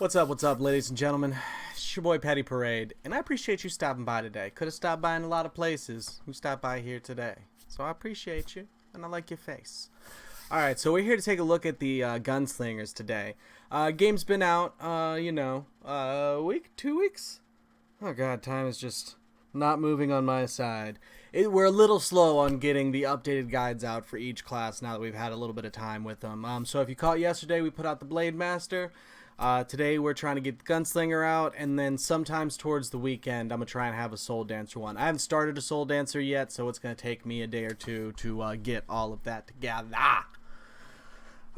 What's up, ladies and gentlemen? It's your boy Patty Parade, and I appreciate you stopping by today. Could have stopped by in a lot of places. You stopped by here today. So I appreciate you, and I like your face. Alright, so we're here to take a look at the Gunslingers today. Game's been out, a week, 2 weeks? Oh god, time is just not moving on my side. We're a little slow on getting the updated guides out for each class now that we've had a little bit of time with them. So if you caught yesterday, we put out the Blade Master. Today we're trying to get the Gunslinger out, and then sometimes towards the weekend I'm going to try and have a Soul Dancer one. I haven't started a Soul Dancer yet, so it's going to take me a day or two to get all of that together.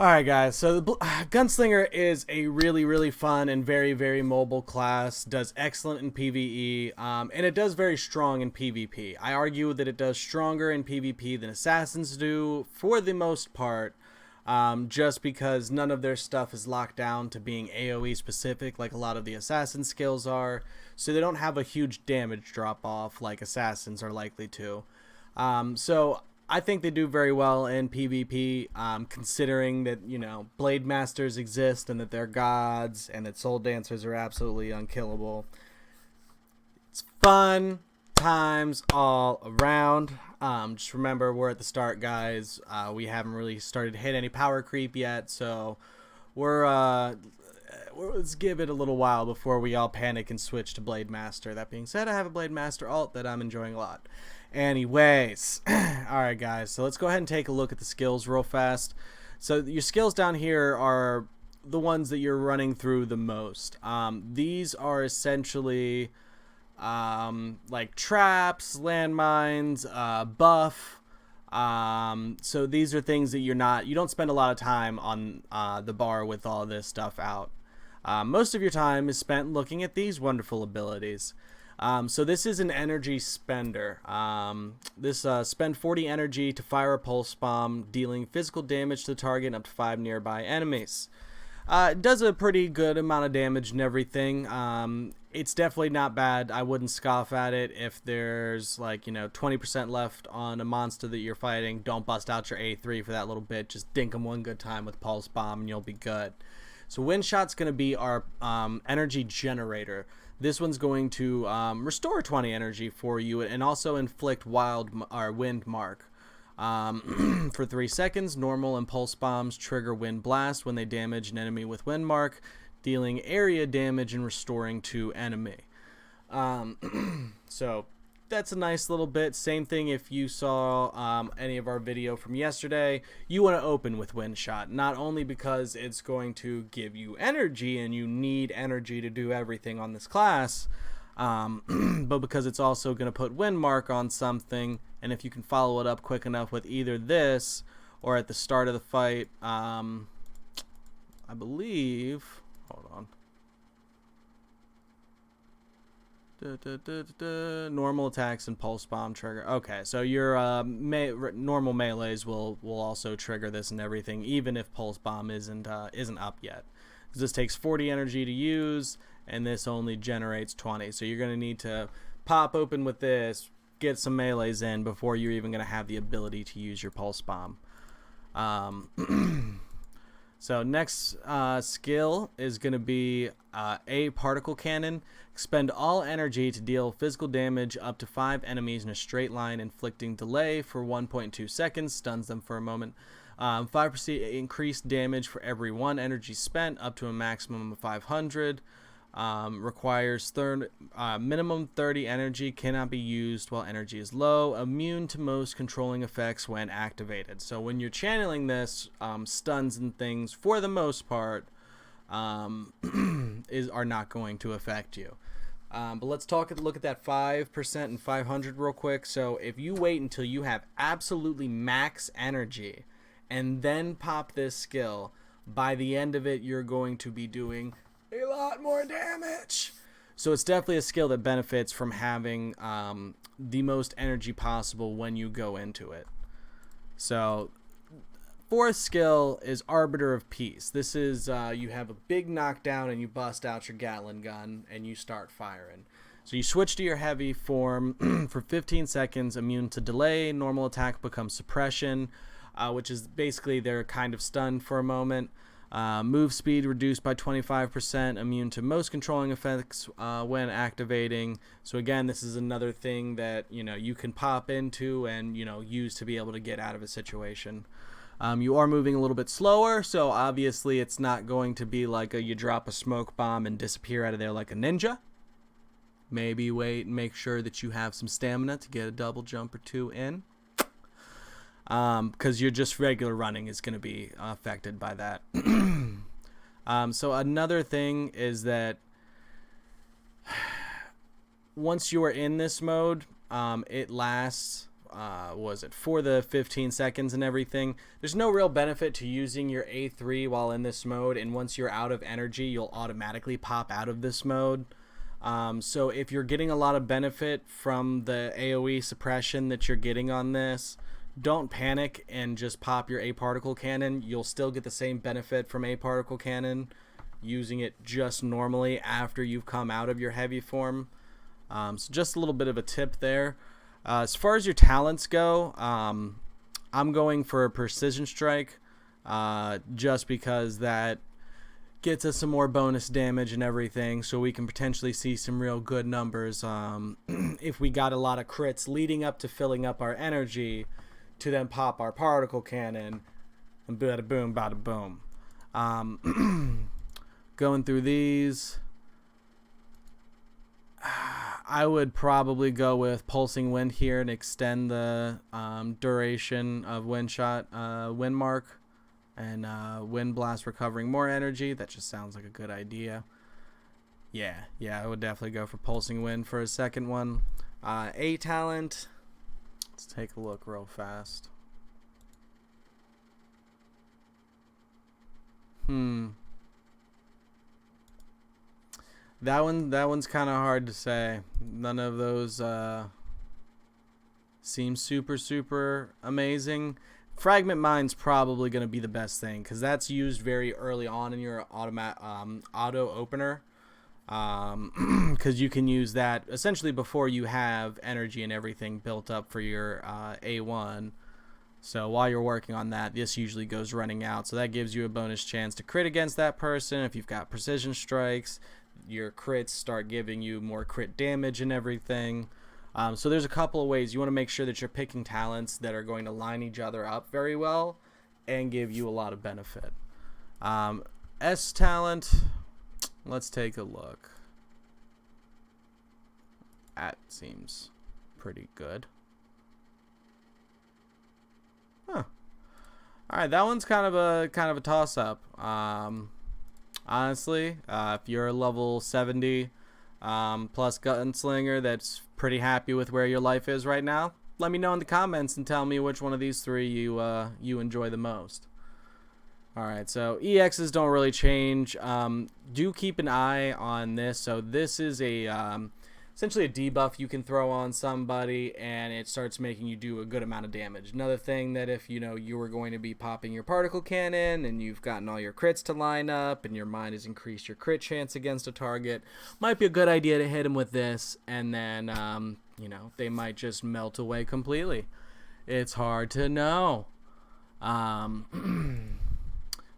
Alright guys, so the Gunslinger is a really fun and very mobile class, does excellent in PvE, and it does very strong in PvP. I argue that it does stronger in PvP than Assassins do, for the most part. Just because none of their stuff is locked down to being AoE specific like a lot of the Assassin skills are, so they don't have a huge damage drop off like Assassins are likely to. So I think they do very well in PvP, considering that, Blade Masters exist and that they're gods and that Soul Dancers are absolutely unkillable. It's fun times all around. Just remember, we're at the start, guys. We haven't really started to hit any power creep yet, so let's give it a little while before we all panic and switch to Blade Master. That being said, I have a Blade Master alt that I'm enjoying a lot. Anyways, alright guys, so let's go ahead and take a look at the skills real fast. So your skills down here are the ones that you're running through the most. These are essentially like traps, landmines, buff. So these are things that you don't spend a lot of time on the bar with all this stuff out. Most of your time is spent looking at these wonderful abilities. So this is an energy spender. This spend 40 energy to fire a pulse bomb, dealing physical damage to the target and up to 5 nearby enemies. It does a pretty good amount of damage and everything. It's definitely not bad. I wouldn't scoff at it. If there's 20% left on a monster that you're fighting, don't bust out your A3 for that little bit. Just dink them one good time with pulse bomb and you'll be good. So wind shot's going to be our energy generator. This one's going to restore 20 energy for you and also inflict wind mark. For 3 seconds, normal and pulse bombs trigger wind blast when they damage an enemy with wind mark, dealing area damage and restoring to enemy. So that's a nice little bit. Same thing if you saw any of our video from yesterday. You want to open with wind shot, not only because it's going to give you energy and you need energy to do everything on this class, but because it's also going to put wind mark on something, and if you can follow it up quick enough with either this or at the start of the fight, I believe, hold on, normal attacks and pulse bomb trigger. Okay, so your normal melees will also trigger this and everything, even if pulse bomb isn't up yet. This takes 40 energy to use, and this only generates 20. So you're going to need to pop open with this, get some melees in before you're even going to have the ability to use your pulse bomb. So next skill is going to be a particle cannon. Expend all energy to deal physical damage up to 5 enemies in a straight line, inflicting delay for 1.2 seconds, stuns them for a moment. 5% increased damage for every 1 energy spent, up to a maximum of 500. Requires minimum 30 energy, cannot be used while energy is low, immune to most controlling effects when activated. So when you're channeling this, stuns and things, for the most part, are not going to affect you. But let's look at that 5% and 500 real quick. So if you wait until you have absolutely max energy and then pop this skill, by the end of it you're going to be doing a lot more damage. So it's definitely a skill that benefits from having the most energy possible when you go into it. So fourth skill is Arbiter of Peace. This is you have a big knockdown and you bust out your Gatling gun and you start firing. So you switch to your heavy form for 15 seconds, immune to delay, normal attack becomes suppression, which is basically they're kind of stunned for a moment. Move speed reduced by 25%, immune to most controlling effects when activating. So again, this is another thing that you can pop into and use to be able to get out of a situation. You are moving a little bit slower, so obviously it's not going to be like you drop a smoke bomb and disappear out of there like a ninja. Maybe wait and make sure that you have some stamina to get a double jump or two in. Because you're just regular running is going to be affected by that. So another thing is that once you are in this mode, it lasts, for the 15 seconds and everything. There's no real benefit to using your A3 while in this mode, and once you're out of energy, you'll automatically pop out of this mode. So if you're getting a lot of benefit from the AoE suppression that you're getting on this, don't panic and just pop your A particle cannon. You'll still get the same benefit from A particle cannon using it just normally after you've come out of your heavy form. So just a little bit of a tip there. As far as your talents go, I'm going for a precision strike, just because that gets us some more bonus damage and everything, so we can potentially see some real good numbers if we got a lot of crits leading up to filling up our energy to then pop our particle cannon and bada boom, bada boom. Going through these, I would probably go with pulsing wind here and extend the duration of wind shot, wind mark, and wind blast, recovering more energy. That just sounds like a good idea. Yeah, I would definitely go for pulsing wind for a second one. A talent. Let's take a look real fast. That one's kind of hard to say. None of those seem super amazing. Fragment Mine's probably going to be the best thing, because that's used very early on in your auto opener. Because you can use that essentially before you have energy and everything built up for your A1. So while you're working on that, this usually goes running out. So that gives you a bonus chance to crit against that person. If you've got precision strikes, your crits start giving you more crit damage and everything. So there's a couple of ways. You want to make sure that you're picking talents that are going to line each other up very well and give you a lot of benefit. S talent, let's take a look. That seems pretty good. Huh. All right, that one's kind of a toss-up. Honestly, if you're a level 70 plus Gunslinger that's pretty happy with where your life is right now, let me know in the comments and tell me which one of these three you enjoy the most. All right, so EXs don't really change. Do keep an eye on this. So this is essentially a debuff you can throw on somebody, and it starts making you do a good amount of damage. Another thing that if you were going to be popping your particle cannon and you've gotten all your crits to line up and your mind has increased your crit chance against a target, might be a good idea to hit them with this, and then they might just melt away completely. It's hard to know.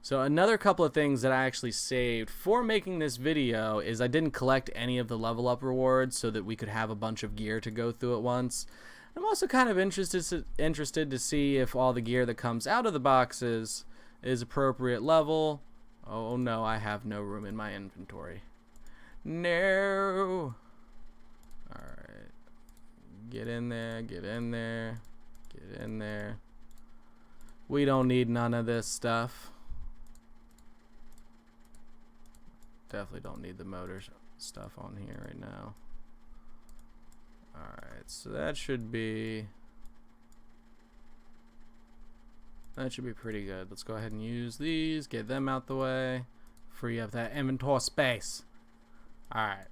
So another couple of things that I actually saved for making this video is I didn't collect any of the level up rewards so that we could have a bunch of gear to go through at once. I'm also kind of interested to see if all the gear that comes out of the boxes is appropriate level. Oh no, I have no room in my inventory. No. Alright. Get in there, get in there, get in there. We don't need none of this stuff. Definitely don't need the motor stuff on here right now. Alright, so that should be pretty good. Let's go ahead and use these, get them out the way, free up that inventory space. Alright.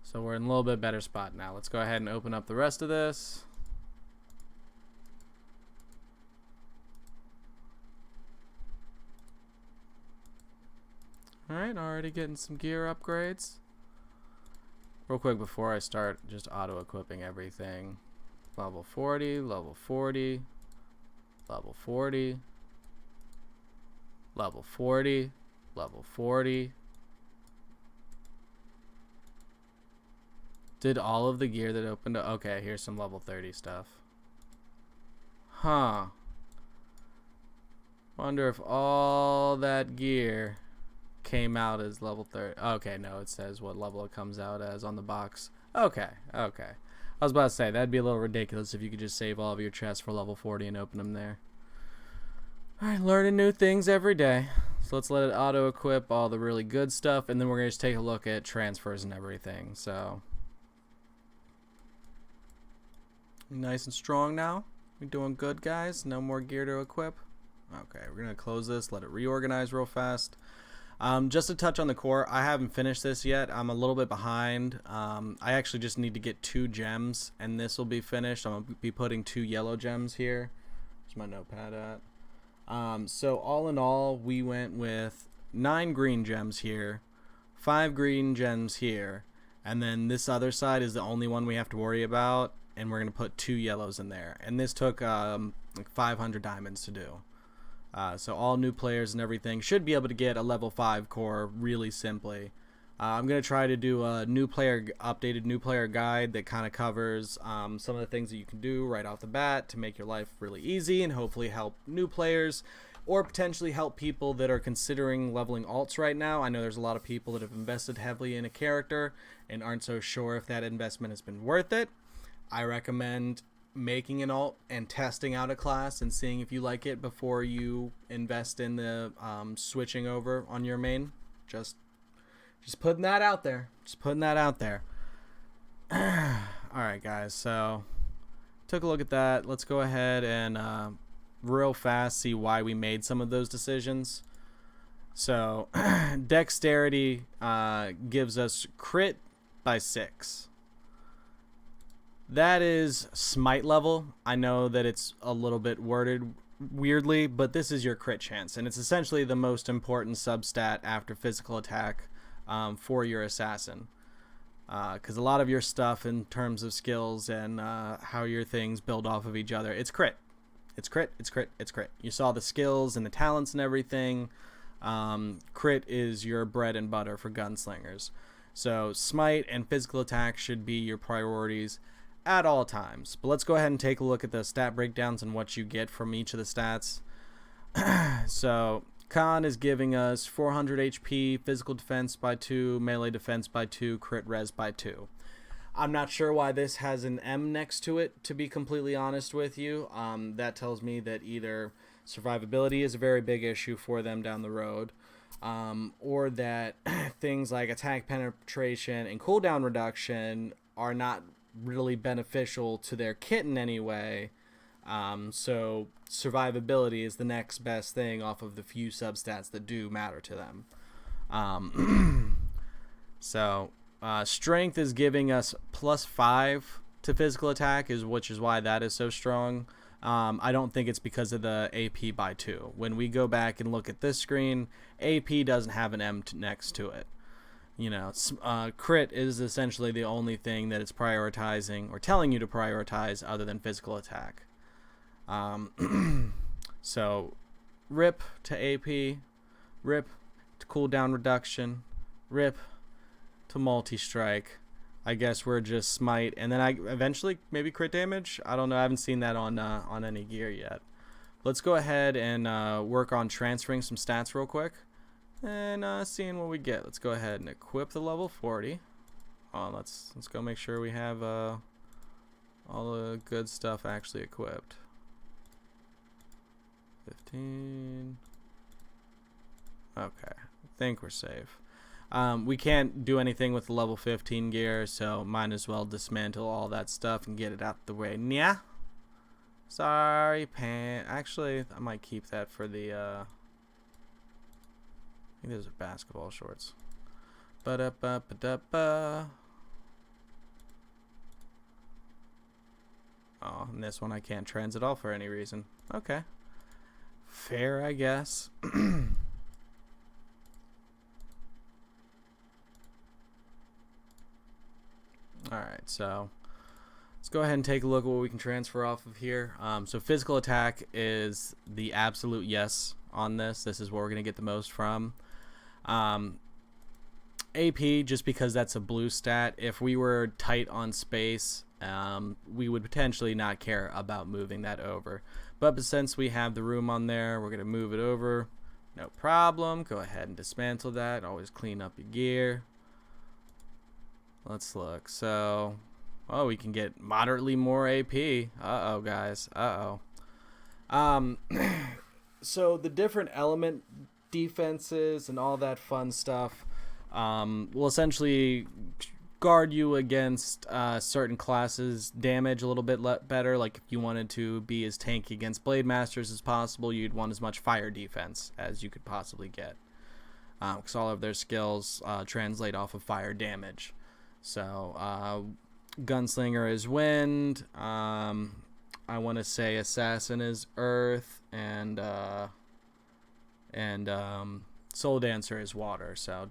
So we're in a little bit better spot now. Let's go ahead and open up the rest of this. Alright, already getting some gear upgrades. Real quick before I start just auto-equipping everything. Level 40, level 40, level 40, level 40, level 40. Did all of the gear that opened up? Okay, here's some level 30 stuff. Huh. Wonder if all that gear came out as level 30. Okay, no, it says what level it comes out as on the box. Okay, okay. I was about to say, that'd be a little ridiculous if you could just save all of your chests for level 40 and open them there. Alright, learning new things every day. So let's let it auto-equip all the really good stuff, and then we're going to just take a look at transfers and everything. So, nice and strong now. We're doing good, guys. No more gear to equip. Okay, we're going to close this, let it reorganize real fast. Just to touch on the core, I haven't finished this yet. I'm a little bit behind. I actually just need to get 2 gems, and this will be finished. I'm going to be putting 2 yellow gems here. Where's my notepad at? So all in all, we went with 9 green gems here, 5 green gems here, and then this other side is the only one we have to worry about, and we're going to put 2 yellows in there. And this took like 500 diamonds to do. So all new players and everything should be able to get a level 5 core really simply. I'm going to try to do a updated new player guide that kind of covers some of the things that you can do right off the bat to make your life really easy and hopefully help new players or potentially help people that are considering leveling alts right now. I know there's a lot of people that have invested heavily in a character and aren't so sure if that investment has been worth it. I recommend making an alt and testing out a class and seeing if you like it before you invest in the switching over on your main. Just putting that out there. Just putting that out there. Alright, guys, so took a look at that. Let's go ahead and real fast see why we made some of those decisions. So dexterity gives us crit by 6. That is smite level. I know that it's a little bit worded weirdly, but this is your crit chance, and it's essentially the most important substat after physical attack for your assassin. Because a lot of your stuff in terms of skills and how your things build off of each other, it's crit. It's crit, it's crit, it's crit. You saw the skills and the talents and everything. Crit is your bread and butter for gunslingers. So smite and physical attack should be your priorities at all times. But let's go ahead and take a look at the stat breakdowns and what you get from each of the stats. So Khan is giving us 400 HP, physical defense by 2, melee defense by 2, crit res by 2. I'm not sure why this has an M next to it, to be completely honest with you. That tells me that either survivability is a very big issue for them down the road, or that things like attack penetration and cooldown reduction are not really beneficial to their kit in any way. So survivability is the next best thing off of the few substats that do matter to them. So strength is giving us +5 to physical attack, which is why that is so strong. I don't think it's because of the AP by 2. When we go back and look at this screen, AP doesn't have an M next to it. You know, crit is essentially the only thing that it's prioritizing or telling you to prioritize other than physical attack. So rip to AP, rip to cooldown reduction, rip to multi-strike. I guess we're just smite, and then eventually maybe crit damage. I don't know. I haven't seen that on any gear yet. Let's go ahead and work on transferring some stats real quick and seeing what we get. Let's go ahead and equip the level 40. Let's go make sure we have all the good stuff actually equipped. 15. Okay, I think we're safe. We can't do anything with the level 15 gear, so might as well dismantle all that stuff and get it out the way. Yeah. Sorry, pants. Actually, I might keep that for the I think those are basketball shorts. Ba-da-ba-ba-da-ba. Oh, and this one I can't trans at all for any reason. Okay. Fair, I guess. Alright, so let's go ahead and take a look at what we can transfer off of here. So physical attack is the absolute yes. on this. This is where we're going to get the most from. AP, just because that's a blue stat. If we were tight on space, we would potentially not care about moving that over. But since we have the room on there, we're going to move it over. No problem. Go ahead and dismantle that. Always clean up your gear. Let's look. So, oh, we can get moderately more AP. Uh-oh, guys. Uh-oh. So the different element defenses and all that fun stuff will essentially guard you against certain classes damage a little bit better. Like if you wanted to be as tanky against Blade Masters as possible, you'd want as much fire defense as you could possibly get, because all of their skills translate off of fire damage. So Gunslinger is wind. I want to say Assassin is earth, and Soul Dancer is water. So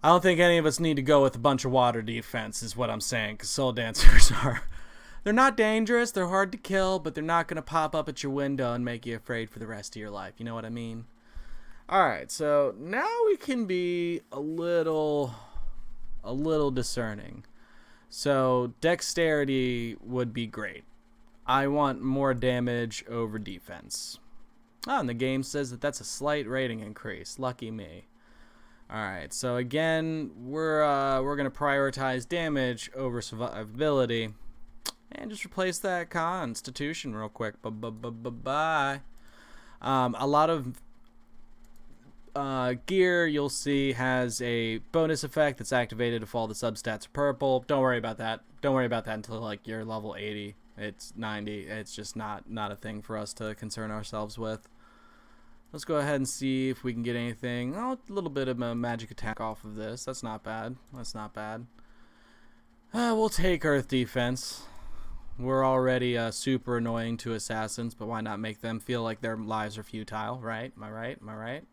I don't think any of us need to go with a bunch of water defense, is what I'm saying, because Soul Dancers they're not dangerous, they're hard to kill, but they're not going to pop up at your window and make you afraid for the rest of your life. You know what I mean? Alright, so now we can be a little discerning. So dexterity would be great. I want more damage over defense. Oh, and the game says that that's a slight rating increase. Lucky me. Alright, so again, we're going to prioritize damage over survivability. And just replace that Constitution real quick. Bye. A lot of gear you'll see has a bonus effect that's activated if all the substats are purple. Don't worry about that. Don't worry about that until like you're level 80. It's 90. It's just not a thing for us to concern ourselves with. Let's go ahead and see if we can get anything. Oh, a little bit of a magic attack off of this. That's not bad. That's not bad. We'll take Earth Defense. We're already super annoying to assassins, but why not make them feel like their lives are futile, right? Am I right? Am I right?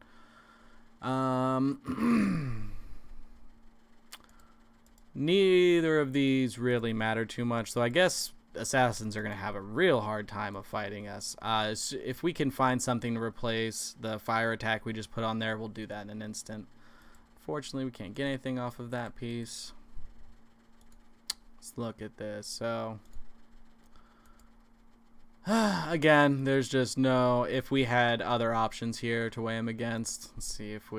Neither of these really matter too much, so I guess assassins are going to have a real hard time of fighting us. If we can find something to replace the fire attack we just put on there, we'll do that in an instant. Fortunately, we can't get anything off of that piece. Let's look at this. So again, there's just no, if we had other options here to weigh him against, let's see if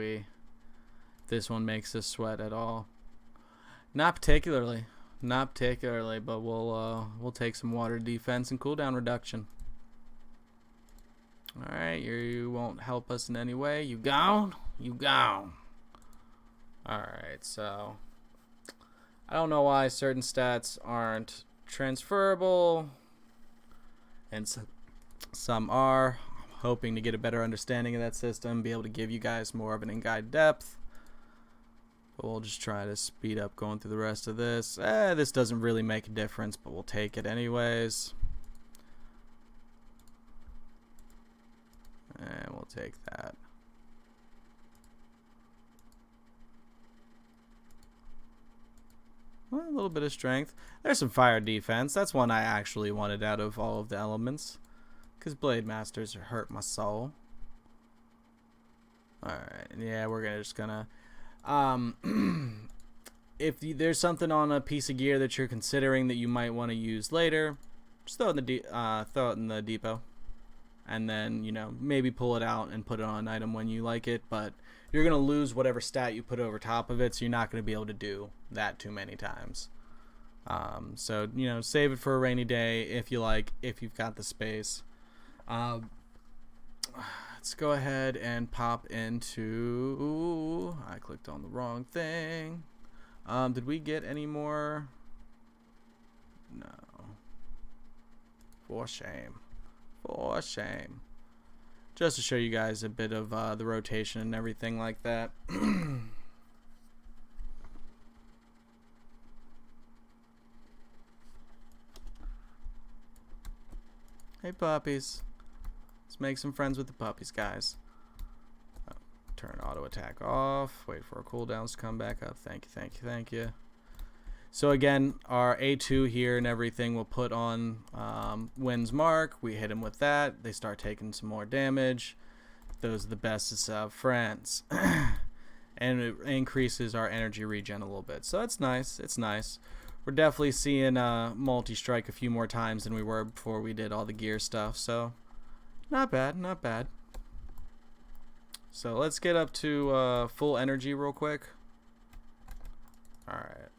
this one makes us sweat at all. Not particularly, but we'll take some water defense and cooldown reduction. All right, you won't help us in any way. You gone. All right, so I don't know why certain stats aren't transferable, and some are. I'm hoping to get a better understanding of that system, be able to give you guys more of an in-guide depth. But we'll just try to speed up going through the rest of this. This doesn't really make a difference, but we'll take it anyways. And we'll take that. Well, a little bit of strength. There's some fire defense. That's one I actually wanted out of all of the elements, because Blade Masters hurt my soul. Alright, yeah, we're just gonna... if there's something on a piece of gear that you're considering that you might want to use later, just throw it in the depot, and then, you know, maybe pull it out and put it on an item when you like it. But you're gonna lose whatever stat you put over top of it, so you're not gonna be able to do that too many times. So, you know, save it for a rainy day if you like, if you've got the space. Let's go ahead and pop into... I clicked on the wrong thing. Did we get any more? No. For shame. For shame. Just to show you guys a bit of the rotation and everything like that. Hey, puppies. Let's make some friends with the puppies, guys. Turn auto attack off. Wait for our cooldowns to come back up. Thank you. So again, our A2 here and everything will put on Wind's Mark. We hit him with that. They start taking some more damage. those are the bestest of friends. And it increases our energy regen a little bit. So that's nice. It's nice. We're definitely seeing multi-strike a few more times than we were before we did all the gear stuff. So not bad, not bad. So let's get up to full energy real quick. Alright.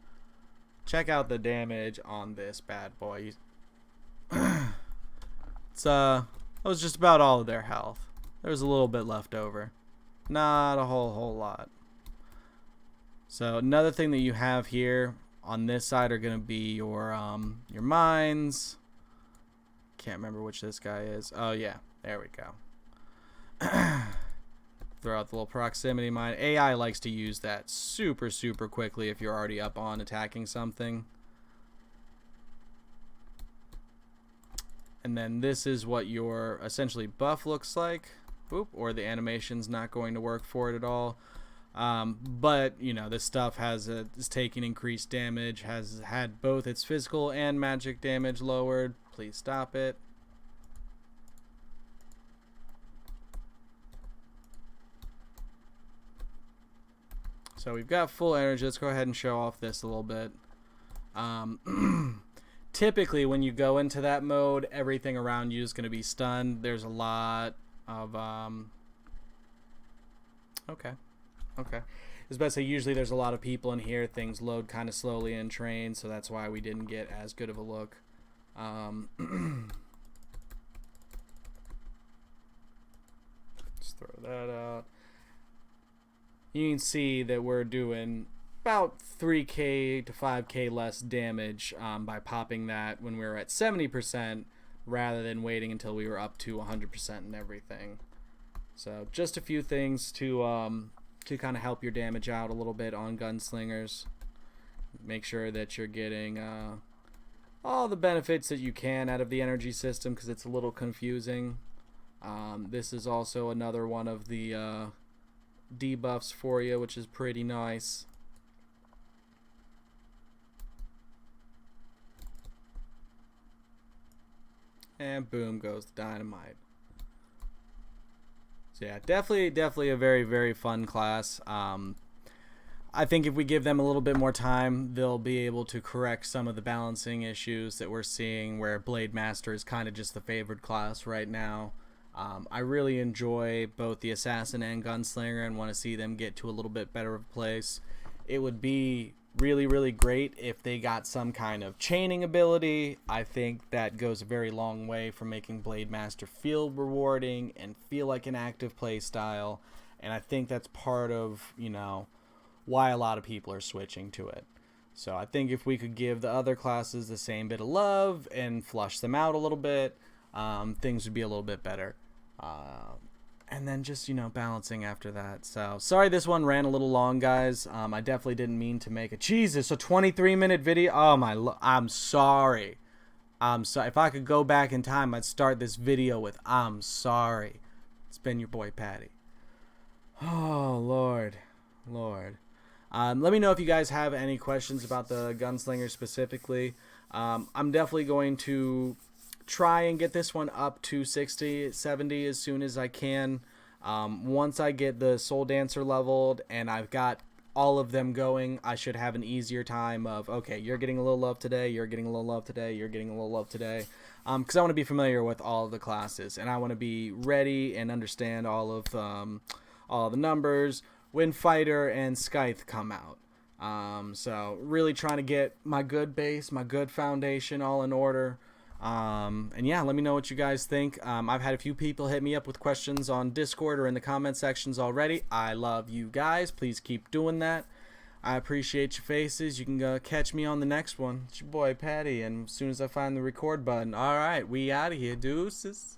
Check out the damage on this bad boy. It's that was just about all of their health. There was a little bit left over. Not a whole lot. So another thing that you have here on this side are gonna be your mines. Can't remember which this guy is. Oh yeah, there we go. Throw out the little proximity mine. AI likes to use that super quickly if you're already up on attacking something. And then this is what your essentially buff looks like. Oop, or the animation's not going to work for it at all. But you know, this stuff is taking increased damage, has had both its physical and magic damage lowered. Please stop it. So we've got full energy. Let's go ahead and show off this a little bit. Typically when you go into that mode, everything around you is going to be stunned. There's a lot of okay. I was about to say, usually there's a lot of people in here. Things load kind of slowly in train, so that's why we didn't get as good of a look. Let's throw that out. You can see that we're doing about 3k to 5k less damage by popping that when we were at 70% rather than waiting until we were up to 100% and everything. So just a few things to kind of help your damage out a little bit on gunslingers. Make sure that you're getting all the benefits that you can out of the energy system, because it's a little confusing. This is also another one of the debuffs for you, which is pretty nice. And boom goes the dynamite. So yeah, definitely a very fun class. I think if we give them a little bit more time, they'll be able to correct some of the balancing issues that we're seeing, where Blade Master is kind of just the favored class right now. I really enjoy both the Assassin and Gunslinger and want to see them get to a little bit better of a place. It would be really great if they got some kind of chaining ability. I think that goes a very long way for making Blade Master feel rewarding and feel like an active play style, and I think that's part of, you know, why a lot of people are switching to it. So I think if we could give the other classes the same bit of love and flush them out a little bit, things would be a little bit better. And then just, you know, balancing after that. So sorry this one ran a little long, guys. I definitely didn't mean to make it. Jesus, a 23-minute video. Oh my, I'm sorry. I'm sorry. If I could go back in time, I'd start this video with "I'm sorry." It's been your boy Patty. Oh Lord. Let me know if you guys have any questions about the Gunslinger specifically. I'm definitely going to try and get this one up to 60, 70 as soon as I can. Once I get the Soul Dancer leveled and I've got all of them going, I should have an easier time of, okay, you're getting a little love today, you're getting a little love today, you're getting a little love today. Because I want to be familiar with all of the classes, and I want to be ready and understand all of the numbers when Fighter and Scythe come out. So really trying to get my good base, my good foundation all in order. And yeah, let me know what you guys think. I've had a few people hit me up with questions on Discord or in the comment sections already. I love you guys. Please keep doing that. I appreciate your faces. You can catch me on the next one. It's your boy Patty, and as soon as I find the record button, all right, we out of here, deuces.